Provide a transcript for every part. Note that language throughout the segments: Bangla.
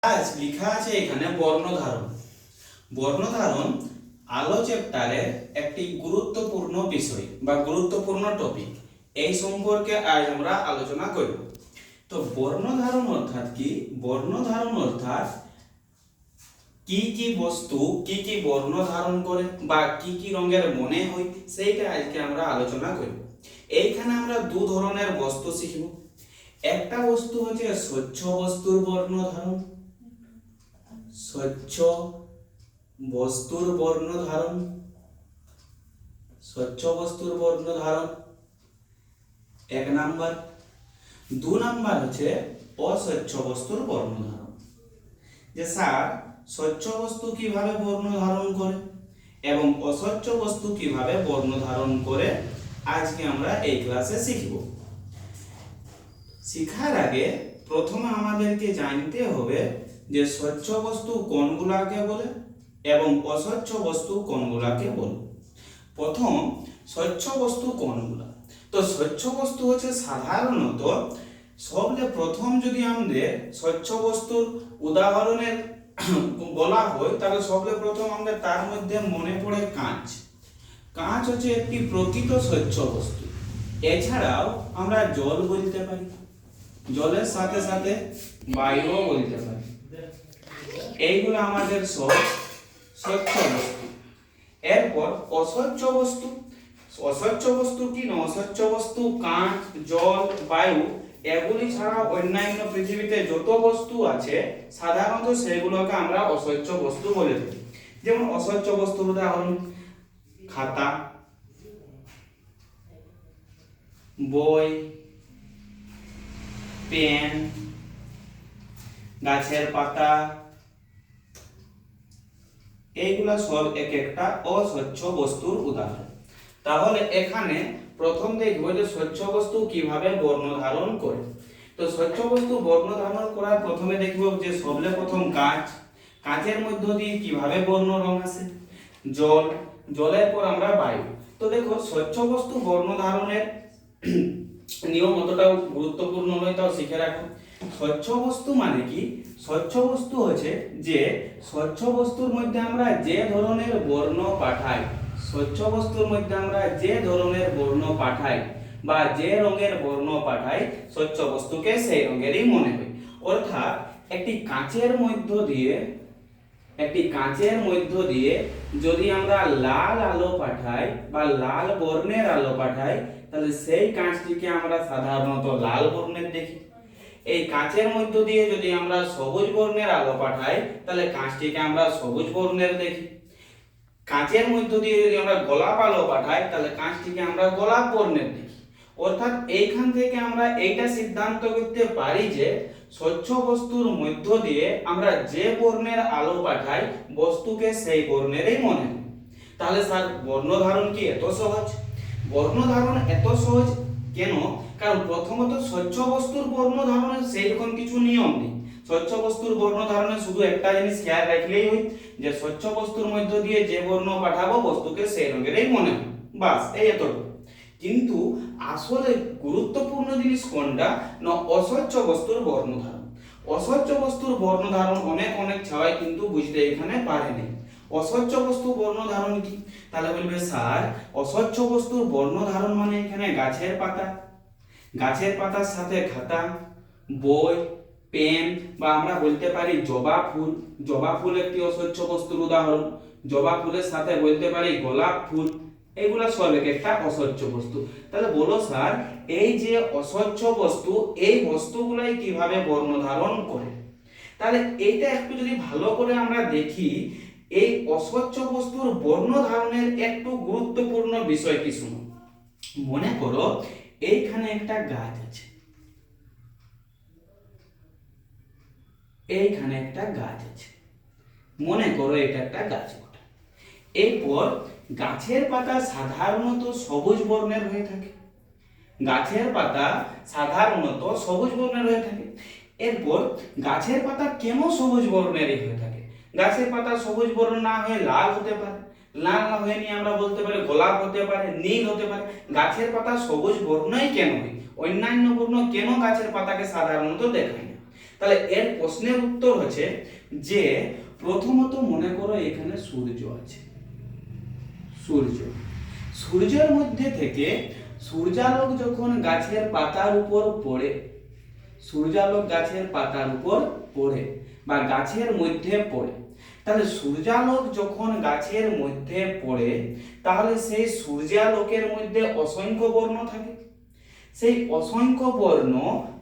আজ লেখা আছে এখানে বর্ণধারণ। বর্ণধারণ আলো চ্যাপ্টারের একটি গুরুত্বপূর্ণ বিষয় বা গুরুত্বপূর্ণ টপিক। এই সম্পর্কে আজ আমরা আলোচনা করব। তো বর্ণধারণ অর্থাৎ কি? বর্ণধারণ অর্থাৎ কি কি বস্তু কি কি বর্ণ ধারণ করে বা কি কি রঙের মনে হয় সেইটা আজকে আমরা আলোচনা করব। এইখানে আমরা দু ধরনের বস্তু শিখব। একটা বস্তু হচ্ছে স্বচ্ছ বস্তুর বর্ণ ধারণ, স্বচ্ছ বস্তুর বর্ণ ধারণ, স্বচ্ছ বস্তুর বর্ণ ধারণ এক নাম্বার। দু নাম্বার হচ্ছে অস্বচ্ছ বস্তুর বর্ণ ধারণ। যে স্যার স্বচ্ছ বস্তু কিভাবে বর্ণ ধারণ করে এবং অস্বচ্ছ বস্তু কিভাবে বর্ণ ধারণ করে আজকে আমরা এই ক্লাসে শিখব। শিখার আগে প্রথমে আমাদেরকে জানতে হবে যে স্বচ্ছ বস্তু কোনগুলাকে বলে এবং অস্বচ্ছ বস্তু কোনগুলাকে বলে। প্রথম স্বচ্ছ বস্তু কোনগুলা? তো স্বচ্ছ বস্তু হচ্ছে সাধারণত সবচেয়ে প্রথম যদি আমাদের স্বচ্ছ বস্তুর উদাহরণের বলা হয় তাহলে সবচেয়ে প্রথম আমাদের তার মধ্যে মনে পড়ে কাঁচ। কাঁচ হচ্ছে একটি প্রকৃত স্বচ্ছ বস্তু। এছাড়াও আমরা জল বলতে পারি, জলের সাথে সাথে বায়ুও বলতে পারি। এইগুলো আমাদের সব স্বচ্ছ বস্তু। এরপর অস্বচ্ছ বস্তু। অস্বচ্ছ বস্তু কি না? অস্বচ্ছ বস্তু কাঁচ, জল, বায়ু এগুলি ছাড়া অন্যান্য পৃথিবীতে যত বস্তু আছে সাধারণত সেগুলোকে আমরা অস্বচ্ছ বস্তু বলে থাকি। যেমন অস্বচ্ছ বস্তুর উদাহরণ খাতা, বই, পেন, গাছের পাতা, এইগুলা সব এক একটা অস্বচ্ছ বস্তুর উদাহরণ। তাহলে এখানে প্রথম দেখব যে স্বচ্ছ বস্তু কিভাবে বর্ণ ধারণ করে। তো স্বচ্ছ বস্তু বর্ণ ধারণ করার প্রথমে দেখব যে সবলে প্রথম কাঁচ। কাঁচের মধ্য দিয়ে কিভাবে বর্ণ রং আসে। জল, জলের পর আমরা বায়ু। তো দেখো স্বচ্ছ বস্তু বর্ণ ধারণের নিয়ম অতটাও গুরুত্বপূর্ণ নয়, তাও শিখে রাখো। স্বচ্ছ বস্তু মানে কি? স্বচ্ছ বস্তু হচ্ছে যে স্বচ্ছ বস্তুর মধ্যে আমরা যে ধরনের বর্ণ পাঠাই, স্বচ্ছ বস্তুর মধ্যে আমরা যে ধরনের বর্ণ পাঠাই বা যে রঙের বর্ণ পাঠাই স্বচ্ছ বস্তুকে সেই রঙেরই মনে হয়। অর্থাৎ একটি কাঁচের মধ্য দিয়ে যদি আমরা লাল আলো পাঠাই বা লাল বর্ণের আলো পাঠাই তাহলে সেই কাঁচটিকে আমরা সাধারণত লাল বর্ণের দেখি। এই কাঁচের মধ্য দিয়ে যদি আমরা সবুজ বর্ণের আলো পাঠাই তাহলে কাঁচটিকে আমরা সবুজ বর্ণের দেখি। কাঁচের মধ্য দিয়ে যদি আমরা গোলাপ আলো পাঠাই তাহলে কাঁচটিকে আমরা গোলাপ বর্ণের দেখি। অর্থাৎ এইখান থেকে আমরা এইটা সিদ্ধান্ত করতে পারি যে স্বচ্ছ বস্তুর মধ্য দিয়ে আমরা যে বর্ণের আলো পাঠাই বস্তুকে সেই বর্ণেরই মনে হয়। তাহলে স্যার বর্ণধারণ কি এত সহজ? বর্ণধারণ এত সহজ কেন? কারণ প্রথমত স্বচ্ছ বস্তুর বর্ণ ধারণের সেইরকম কিছু নিয়ম নেই। স্বচ্ছ বস্তুর বর্ণ ধারণে শুধু একটা জিনিস খেয়াল রাখলেই হয় যে স্বচ্ছ বস্তুর মধ্য দিয়ে যে বর্ণ পাঠাবো বস্তুকে সেই রঙেরই মনে হয়, বাস এই এতটুকু। কিন্তু আসলে গুরুত্বপূর্ণ জিনিস কোনটা না? অস্বচ্ছ বস্তুর বর্ণ ধারণ। অস্বচ্ছ বস্তুর বর্ণ ধারণ অনেক সবাই কিন্তু বুঝতে এখানে পারেনি। অস্বচ্ছ বস্তু বর্ণ ধারণ কি? তাহলে বলবে স্যার অস্বচ্ছ বস্তুর বর্ণ ধারণ মানে এখানে গাছের পাতা, গাছের পাতার সাথে খাতা, বই, পেন বা আমরা বলতে পারি জবা ফুল। জবা ফুল একটি অস্বচ্ছ বস্তুর উদাহরণ। জবা ফুলের সাথে বলতে পারি গোলাপ ফুল। এগুলা সব এক একটা অস্বচ্ছ বস্তু। তাহলে বলো স্যার এই যে অস্বচ্ছ বস্তু এই বস্তুগুলাই কিভাবে বর্ণ ধারণ করে? তাহলে এইটা একটু যদি ভালো করে আমরা দেখি, এই অস্বচ্ছ বস্তুর বর্ণ ধারণের একটু গুরুত্বপূর্ণ বিষয় কি শুনো। মনে করো এইখানে একটা গাছ আছে, এইখানে একটা গাছ আছে, মনে করো এটা একটা গাছ। এরপর গাছের পাতা সাধারণত সবুজ বর্ণের হয়ে থাকে। গাছের পাতা সাধারণত সবুজ বর্ণের হয়ে থাকে। এরপর গাছের পাতা কেন সবুজ বর্ণেরই হয়ে থাকে? গাছের পাতা সবুজ বর্ণ না হয়ে লাল হতে পারে, লাল না হয়ে নিয়ে আমরা বলতে পারি গোলাপ হতে পারে, নীল হতে পারে। গাছের পাতা সবুজ বর্ণই কেন হয়? অন্যান্য বর্ণ কেন গাছের পাতাকে সাধারণত দেখায় না? তাহলে এর প্রশ্নের উত্তর হচ্ছে যে প্রথমত মনে করো এখানে সূর্য আছে, সূর্যের মধ্যে থেকে সূর্যালোক যখন গাছের পাতার উপর পড়ে, সূর্যালোক গাছের পাতার উপর পড়ে বা গাছের মধ্যে পড়ে, তাহলে সূর্যালোক যখন গাছের মধ্যে পড়ে তাহলে সেই সূর্যালোকের মধ্যে অসংখ্য বর্ণ থাকে। সেই অসংখ্য বর্ণ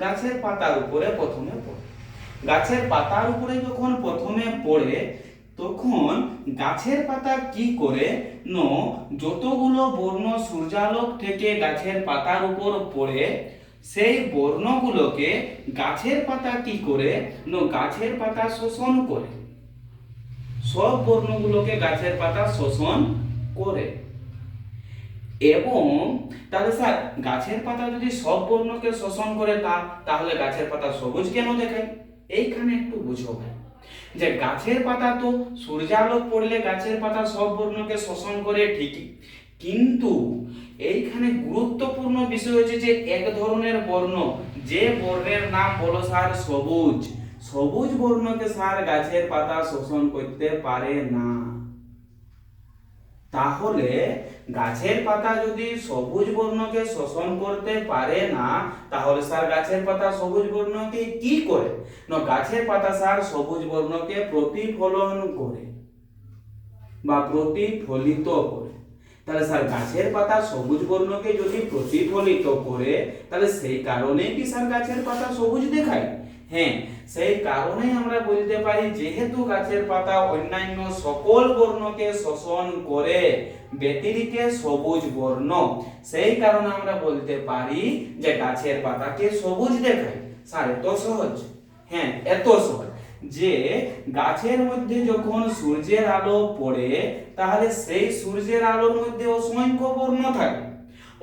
গাছের পাতার উপরে প্রথমে পড়ে। গাছের পাতার উপরে যখন প্রথমে পড়ে তখন গাছের পাতা কি করে না, যতগুলো বর্ণ সূর্যালোক থেকে গাছের পাতার উপর পড়ে সেই বর্ণগুলোকে গাছের পাতা কি করে না, গাছের পাতা শোষণ করে। সব বর্ণগুলোকে গাছের পাতা শোষণ করে। এবং তাহলে স্যার গাছের পাতা যদি সব বর্ণকে শোষণ করে তাহলে গাছের পাতা সবুজ কেন দেখায়? এইখানে একটু বুঝো ভাই, যে গাছের পাতা তো সূর্যালোক পড়লে গাছের পাতা সব বর্ণকে শোষণ করে ঠিকই, কিন্তু এইখানে গুরুত্বপূর্ণ বিষয় হচ্ছে যে এক ধরনের বর্ণ, যে বর্ণের নাম বলো স্যার সবুজ, সবুজ বর্ণকে স্যার গাছের পাতা শোষণ করতে পারে না। তাহলে গাছের পাতা যদি সবুজ বর্ণকে শোষণ করতে পারে না তাহলে স্যার গাছের পাতা সবুজ বর্ণকে কি করে না, গাছের পাতা স্যার সবুজ বর্ণকে প্রতিফলন করে বা প্রতিফলিত করে। তাহলে স্যার গাছের পাতা সবুজ বর্ণকে যদি প্রতিফলিত করে তাহলে সেই কারণে কি স্যার গাছের পাতা সবুজ দেখায়? হ্যাঁ, সেই কারণে আমরা বলতে পারি যেহেতু গাছের পাতা অন্যান্য সকল বর্ণকে শোষণ করে ব্যতিরিক্ত সবুজ বর্ণ, সেই কারণে আমরা বলতে পারি যে গাছের পাতাকে সবুজ দেখায়। স্যার এত সহজ? হ্যাঁ, এত সহজ যে গাছের মধ্যে যখন সূর্যের আলো পড়ে তাহলে সেই সূর্যের আলোর মধ্যে অসংখ্য বর্ণ থাকে,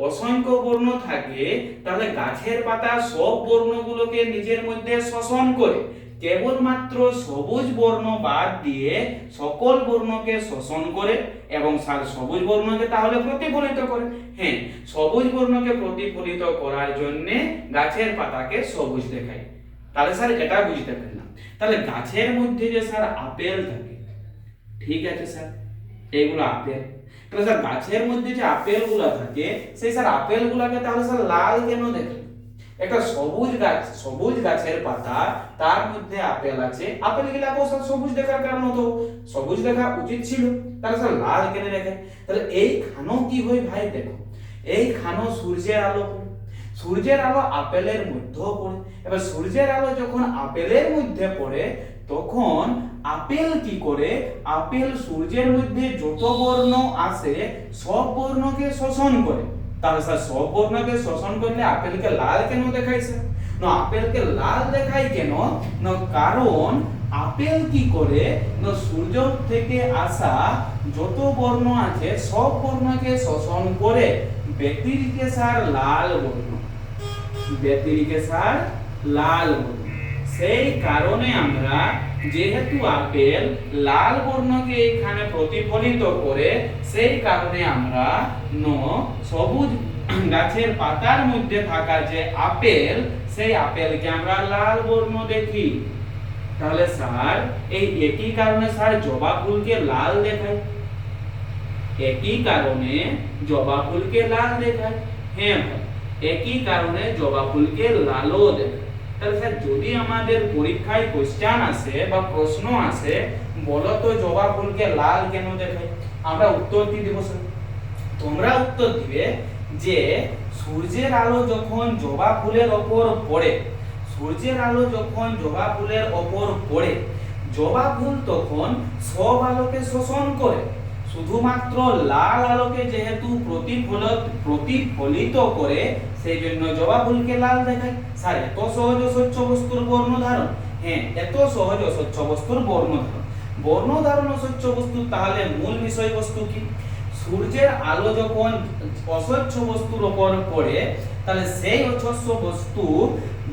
অসংখ্য বর্ণ থাকে, তাহলে গাছের পাতা সব বর্ণগুলোকে নিজের মধ্যে শোষণ করে, কেবলমাত্র সবুজ বর্ণ বাদ দিয়ে সকল বর্ণকে শোষণ করে এবং সবুজ বর্ণকে তাহলে প্রতিফলিত করে। হ্যাঁ, সবুজ বর্ণকে প্রতিফলিত করার জন্য গাছের পাতাকে সবুজ দেখায়। তাহলে স্যার এটা বুঝতে পারলাম। তাহলে গাছের মধ্যে যে স্যার আপেল থাকে, ঠিক আছে স্যার, এইগুলো আপেল, তাহলে স্যার গাছের মধ্যে যে আপেল গুলা থাকে সেই স্যার আপেল গুলাকে তাহলে স্যার লাল কেন দেখে? একটা সবুজ গাছ, সবুজ গাছের পাতা, তার মধ্যে আপেল আছে, আপেল গুলাকে স্যার সবুজ দেখার কারণ তো সবুজ দেখা উচিত ছিল, তাহলে স্যার লাল কেন দেখে? তাহলে এই খানো কি হয় ভাই, দেখো এই খানো সূর্যের আলো, সূর্যের আলো আপেলের মধ্যে পড়ে, এবার সূর্যের আলো যখন আপেলের মধ্যে পড়ে তখন আপেল কি করে, আপেল সূর্যের মধ্যে যত বর্ণ আছে সব বর্ণকে শোষণ করে। তাহলে স্যার সব বর্ণকে শোষণ করলে আপেলকে লাল কেন দেখায় স্যার? না, আপেলকে লাল দেখায় কেন না, কারণ আপেল কি করে না, সূর্য থেকে আসা যত বর্ণ আছে সব বর্ণকে শোষণ করে ব্যতিরিক্ত স্যার লাল বর্ণ, ব্যতিরিক্ত স্যার লাল বর্ণ। সেই কারণে আমরা যেহেতু আপেল লাল বর্ণকে এখানে প্রতিফলিত করে সেই কারণে আমরা সবুজ গাছের পাতার মধ্যে থাকা যে আপেল সেই আপেলকে আমরা লাল বর্ণ দেখি। তাহলে স্যার এই একই কারণে স্যার জবা ফুলকে লাল দেখায়, একই কারণে জবা ফুলকে লাল দেখায়। হ্যাঁ ভাই, একই কারণে জবা ফুলকে লালও দেখায়। তাহলে স্যার যদি আমাদের পরীক্ষায় কোশ্চেন আসে বা প্রশ্ন আসে বলো তো জবা ফুলকে লাল কেন দেখায়, আমরা উত্তর কি দেব স্যার? তোমরা উত্তর দিবে যে সূর্যের আলো যখন জবা ফুলের ওপর পড়ে, সূর্যের আলো যখন জবা ফুলের ওপর পড়ে জবা ফুল তখন সব আলোকে শোষণ করে, শুধুমাত্র লাল আলোকে যেহেতু প্রতিফলিত করে সেই জন্য জবা ফুলকে লাল দেখায়। স্যার এত সহজ অস্বচ্ছ বস্তুর বর্ণ ধারণ? হ্যাঁ, এত সহজ অস্বচ্ছ বস্তুর বর্ণ ধারণ। বর্ণ ধারণ অস্বচ্ছ বস্তু, তাহলে মূল বিষয়বস্তু কি? সূর্যের আলো যখন অস্বচ্ছ বস্তুর উপর পড়ে তাহলে সেই অস্বচ্ছ বস্তু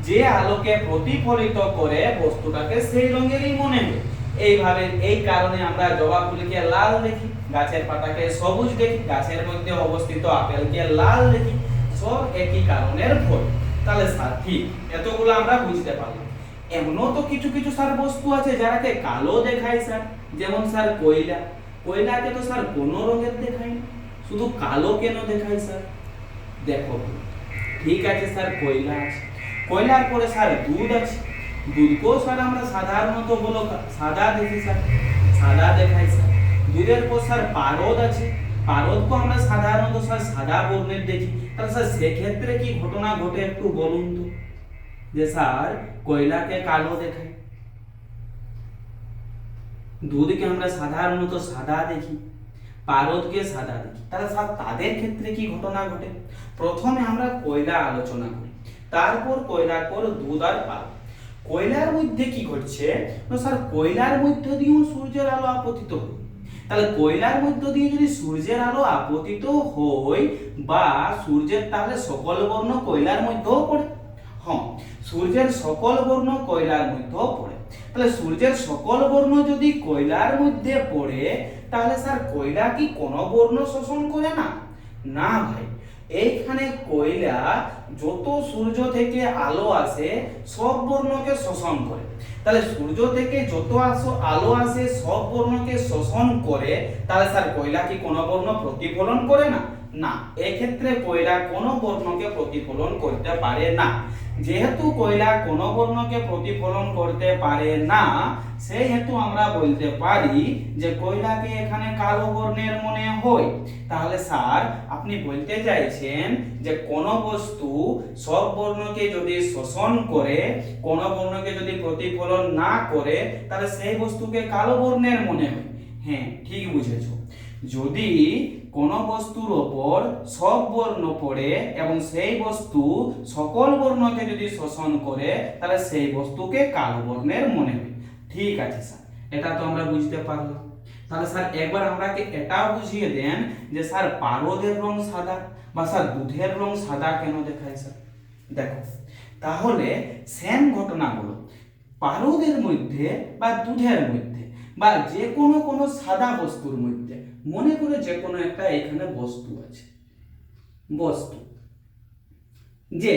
যে আলোকে প্রতিফলিত করে বস্তুটাকে সেই রঙেরই মনে হয়। এইভাবে এই কারণে আমরা জবা ফুলকে লাল দেখি, গাছের পাতাকে সবুজ দেখি, গাছের মধ্যে অবস্থিত আপেলকে লাল দেখি, সব একই কারণের ফল। তাহলে স্যার ঠিক, এতগুলো আমরা বুঝতে পারলাম। এমনও তো কিছু কিছু স্যার বস্তু আছে যারাকে কালো দেখায় স্যার, যেমন স্যার কয়লা। কয়লাকে তো স্যার কোনো রঙের দেখায় না, শুধু কালো কেন দেখায় স্যার? দেখো, ঠিক আছে স্যার, কয়লা আছে, কয়লার পরে স্যার দুধ আছে, দুধকেও স্যার আমরা সাধারণত বলো সাদা দেখি স্যার, সাদা দেখাই স্যার। দুধের পর স্যার পারদ আছে, পারদকে আমরা সাধারণত স্যার সাদা বর্ণের দেখি। তাহলে স্যার সেক্ষেত্রে কি ঘটনা ঘটে একটু বলুন তো, যে স্যার কয়লাকে কালো দেখায়, দুধকে আমরা সাধারণত সাদা দেখি, পারদকে সাদা দেখি, তাহলে স্যার তাদের ক্ষেত্রে কি ঘটনা ঘটে? প্রথমে আমরা কয়লা আলোচনা করি, তারপর কয়লার পর দুধ আর পারদ। কয়লার মধ্যে কি ঘটছে না স্যার, কয়লার মধ্য দিয়েও সূর্যের আলো আপতিত হয়। তাহলে কয়লার মধ্য দিয়ে যদি সূর্যের আলো আপতিত হয় বা সূর্যের, তাহলে সকল বর্ণ কয়লার মধ্যেও পড়ে। হ্যাঁ, সূর্যের সকল বর্ণ কয়লার মধ্যেও পড়ে। তাহলে সূর্যের সকল বর্ণ যদি কয়লার মধ্যে পড়ে, তাহলে স্যার কয়লা কি কোনো বর্ণ শোষণ করে না? না ভাই, এইখানে কয়লা যত সূর্য থেকে আলো আসে সব বর্ণকে শোষণ করে। তাহলে সূর্য থেকে যত আলো আসে সব বর্ণকে শোষণ করে, তাহলে স্যার কয়লা কি কোনো বর্ণ প্রতিফলন করে না? না, এক্ষেত্রে কয়লা কোনো বর্ণকে প্রতিফলন করতে পারে না। যেহেতু কয়লা কোনো বর্ণকে প্রতিফলন করতে পারে না, সেই হেতু আমরা বলতে পারি যে কয়লাকে এখানে কালো বর্ণের মনে হয়। তাহলে স্যার আপনি বলতে চাইছেন যে কোন বস্তু সব বর্ণকে যদি শোষণ করে, কোন বর্ণকে যদি প্রতিফলন না করে, তাহলে সেই বস্তুকে কালো বর্ণের মনে হয়। হ্যাঁ, ঠিক বুঝেছো। যদি কোন বস্তুর ওপর সব বর্ণ পড়ে এবং সেই বস্তু সকল বর্ণকে যদি শোষণ করে, তাহলে সেই বস্তুকে কালো বর্ণের মনে হয়। ঠিক আছে স্যার, এটা তো আমরা বুঝতে পারলাম। তাহলে স্যার একবার আমাকে এটাও বুঝিয়ে দেন যে স্যার পারদের রং সাদা বা স্যার দুধের রং সাদা কেন দেখায় স্যার? দেখো, তাহলে সেম ঘটনাগুলো পারদের মধ্যে বা দুধের মধ্যে বা যে কোনো সাদা বস্তুর মধ্যে, মনে করে যে কোনো একটা এখানে বস্তু আছে, বস্তু যে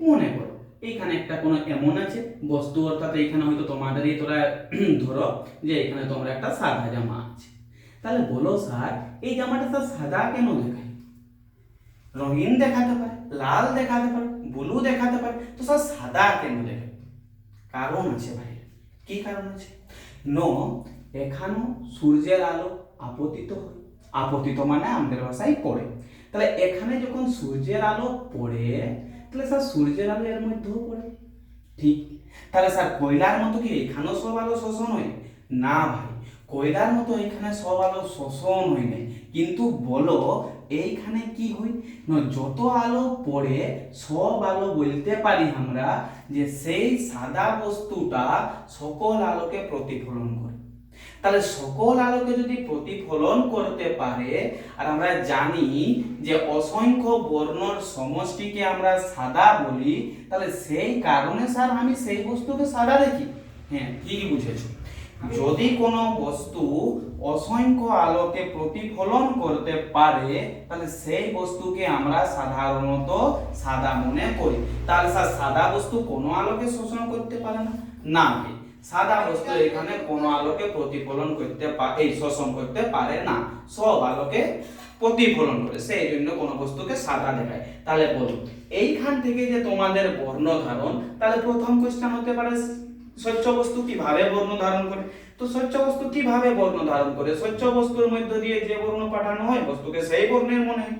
মনে করো এইখানে একটা কোনো এমন আছে বস্তু, অর্থাৎ এইখানে হয়তো তোমাদেরই তোরা ধরো যে এখানে তোমরা একটা সাদা জামা আছে। তাহলে বলো স্যার এই জামাটা স্যার সাদা কেন দেখায়? রঙিন দেখাতে পারে, লাল দেখাতে পারে, ব্লু দেখাতে পারে, তো স্যার সাদা কেন দেখায়? কারণ আছে ভাই। কি কারণ আছে? নো, এখানেও সূর্যের আলো আপতিত হয়, আপতিত মানে আমাদের ভাষায় পড়ে। তাহলে এখানে যখন সূর্যের আলো পড়ে, তাহলে স্যার সূর্যের আলো এর মধ্যেও পড়ে। ঠিক, তাহলে স্যার কয়লার মতো কি এখানেও সব আলো শোষণ হয়? না ভাই, কয়লার মতো এখানে সব আলো শোষণ হয় না, কিন্তু বলো এইখানে কি হয় না, যত আলো পড়ে সব আলো বলতে পারি আমরা যে সেই সাদা বস্তুটা সকল আলোকে প্রতিফলন করে। তাহলে সকল আলোকে যদি প্রতিফলন করতে পারে, আর আমরা জানি যে অসংখ্য বর্ণর সমষ্টিকে আমরা সাদা বলি, তাহলে সেই কারণে স্যার আমি সেই বস্তুকে সাদা দেখি। হ্যাঁ, ঠিক বুঝেছো। যদি কোনো বস্তু অসংখ্য আলোকে প্রতিফলন করতে পারে, তাহলে সেই বস্তুকে আমরা সাধারণত সাদা মনে করি। তাহলে স্যার সাদা বস্তু কোনো আলোকে শোষণ করতে পারে না? না, সাদা বস্তু এখানে কোনো আলোকে প্রতিফলন করতে পারে, শোষণ করতে পারে না, সব আলোকে প্রতিফলন করে, সেই জন্য কোনো বস্তুকে সাদা দেখায়। তাহলে বলো এইখান থেকে যে তোমাদের বর্ণ ধারণ, তাহলে প্রথম কোশ্চেন হতে পারে স্বচ্ছ বস্তু কিভাবে বর্ণ ধারণ করে? তো স্বচ্ছ বস্তু কিভাবে বর্ণ ধারণ করে? স্বচ্ছ বস্তুর মধ্য দিয়ে যে বর্ণ পাঠানো হয় বস্তুকে সেই বর্ণের মনে হয়।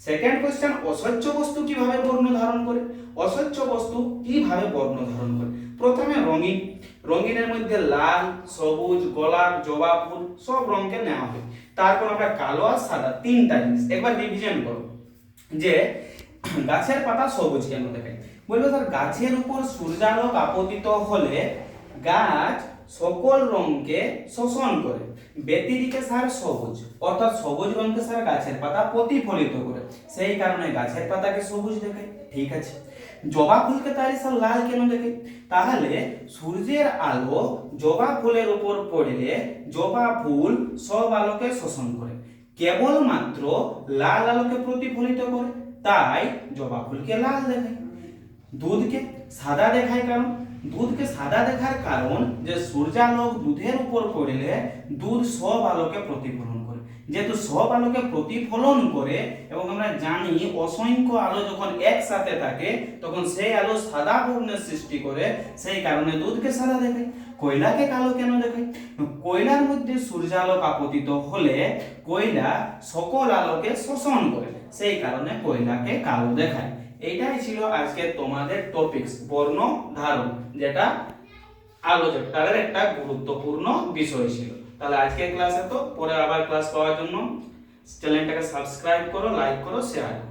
সেকেন্ড কোশ্চেন, অস্বচ্ছ বস্তু কিভাবে বর্ণ ধারণ করে? অস্বচ্ছ বস্তু কিভাবে বর্ণ ধারণ করে? প্রথমে রঙিন, রঙিনের মধ্যে লাল, সবুজ, গোলাপ, জবা ফুল সব রঙকে নেওয়া হয়। তারপর আমরা কালো আর সাদা তিনটা জিনিস একবার ডিভিশন করব। যে গাছের পাতা সবুজ কেন দেখায়? বলবো স্যার গাছের উপর সূর্যালোক আপতিত হলে গাছ সকল রঙকে শোষণ করে, ব্যতিরিকে স্যার সবুজ, অর্থাৎ সবুজ রঙকে স্যার গাছের পাতা প্রতিফলিত করে, সেই কারণে গাছের পাতাকে সবুজ দেখায়। ঠিক আছে, জবা ফুলকে তাহলে স্যার লাল কেন দেখায়? তাহলে সূর্যের আলো জবা ফুলের উপর পড়লে জবা ফুল সব আলোকে শোষণ করে, কেবলমাত্র লাল আলোকে প্রতিফলিত করে, তাই জবা ফুলকে লাল দেখায়। দুধকে সাদা দেখায় কারণ দুধকে সাদা দেখার কারণ যে সূর্যালোক দুধের উপর পড়লে দুধ সব আলোকে প্রতিফলন করে। যেহেতু সব আলোকে প্রতিফলন করে এবং আমরা জানি অসংখ্য আলো যখন একসাথে থাকে তখন সেই আলো সাদা বর্ণের সৃষ্টি করে, সেই কারণে দুধকে সাদা দেখায়। কয়লাকে কালো কেন দেখায়? কয়লার মধ্যে সূর্যালোক আপতিত হলে কয়লা সকল আলোকে শোষণ করে, সেই কারণে কয়লাকে কালো দেখায়। এইটাই ছিল আজকে তোমাদের টপিকস বর্ণ ধারণ, যেটা আলো চ্যাপ্টারের একটা গুরুত্বপূর্ণ বিষয় ছিল। তাহলে আজকের ক্লাসে তো, পরে আবার ক্লাস পাওয়ার জন্য চ্যানেলটাকে সাবস্ক্রাইব করো, লাইক করো, শেয়ার করো।